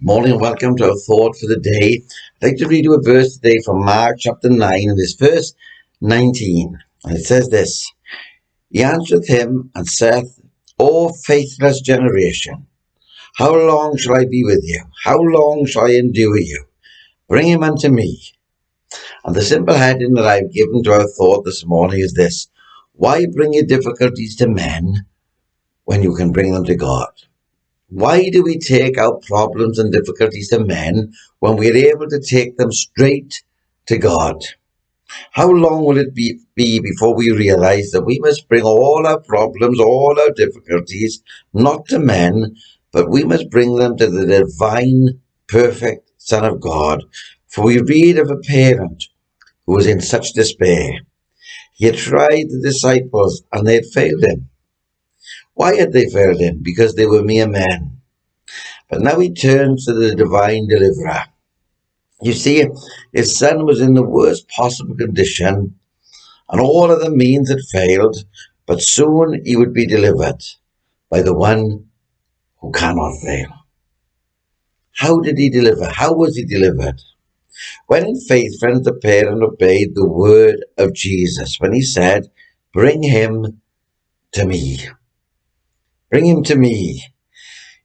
Morning and welcome to our thought for the day. I'd like to read you a verse today from Mark chapter 9 and this verse 19. And it says this: He answered him and saith, O faithless generation, how long shall I be with you? How long shall I endure you? Bring him unto me. And the simple heading that I've given to our thought this morning is this: why bring your difficulties to men when you can bring them to God? Why do we take our problems and difficulties to men when we're able to take them straight to God? How long will it be before we realize that we must bring all our problems, all our difficulties, not to men, but we must bring them to the divine, perfect Son of God? For we read of a parent who was in such despair. He had tried the disciples and they had failed him. Why had they failed him? Because they were mere men. But now he turns to the divine deliverer. You see, his son was in the worst possible condition, and all other means had failed, but soon he would be delivered by the one who cannot fail. How did he deliver? How was he delivered? When in faith, friends, the parent obeyed the word of Jesus, when he said, bring him to me. Bring him to me.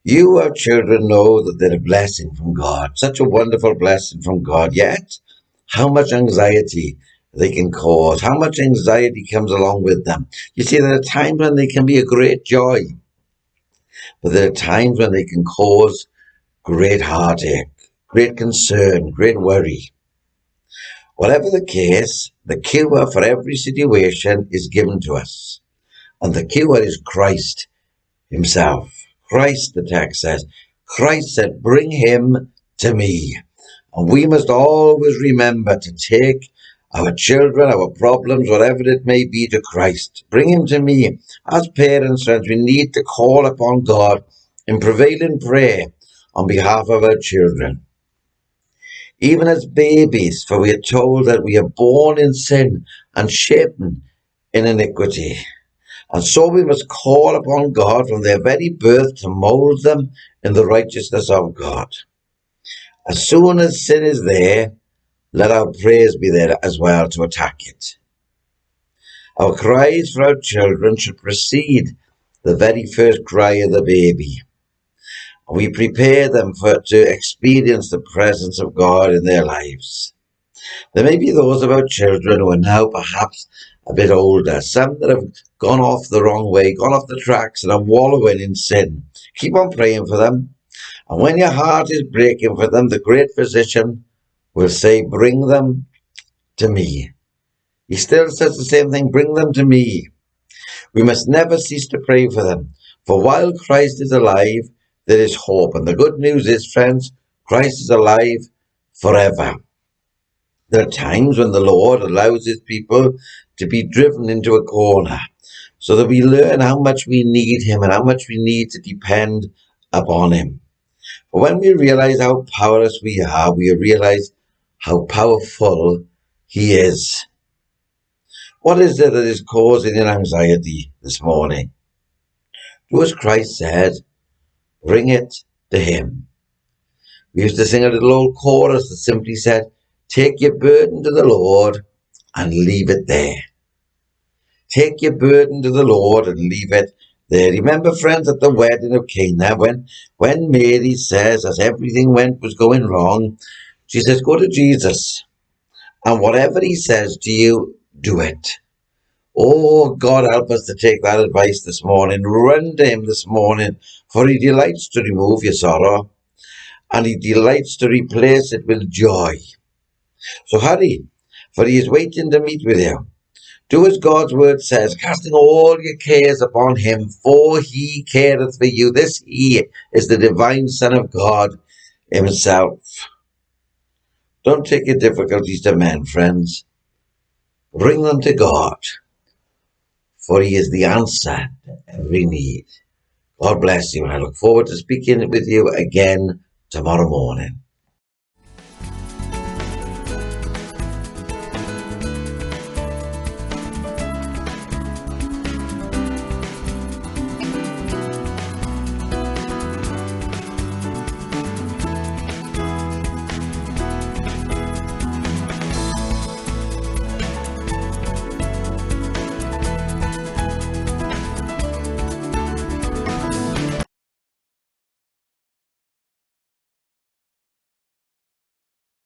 You, our children, know that they're a blessing from God, such a wonderful blessing from God. Yet, how much anxiety they can cause, how much anxiety comes along with them. You see, there are times when they can be a great joy, but there are times when they can cause great heartache, great concern, great worry. Whatever the case, the cure for every situation is given to us, and the cure is Christ himself. Christ, the text says. Christ said, bring him to me. And we must always remember to take our children, our problems, whatever it may be, to Christ. Bring him to me. As parents, friends, we need to call upon God in prevailing prayer on behalf of our children. Even as babies, for we are told that we are born in sin and shapen in iniquity. And so we must call upon God from their very birth to mold them in the righteousness of God. As soon as sin is there, let our prayers be there as well to attack it. Our cries for our children should precede the very first cry of the baby. We prepare them to experience the presence of God in their lives. There may be those of our children who are now perhaps a bit older, some that have gone off the wrong way, gone off the tracks and are wallowing in sin. Keep on praying for them. And when your heart is breaking for them, the great physician will say, bring them to me. He still says the same thing, bring them to me. We must never cease to pray for them. For while Christ is alive, there is hope. And the good news is, friends, Christ is alive forever. There are times when the Lord allows his people to be driven into a corner so that we learn how much we need him and how much we need to depend upon him. But when we realize how powerless we are, we realize how powerful he is. What is it that is causing your anxiety this morning? Do as Christ said, bring it to him. We used to sing a little old chorus that simply said, take your burden to the Lord and leave it there. Take your burden to the Lord and leave it there. Remember, friends, at the wedding of Cana, when Mary says, as everything was going wrong, she says, go to Jesus, and whatever he says to you, do it. Oh, God, help us to take that advice this morning. Run to him this morning, for he delights to remove your sorrow, and he delights to replace it with joy. So hurry, for he is waiting to meet with you. Do as God's word says, casting all your cares upon him, for he careth for you. This he is the divine Son of God himself. Don't take your difficulties to men, friends. Bring them to God, for he is the answer to every need. God bless you, and I look forward to speaking with you again tomorrow morning.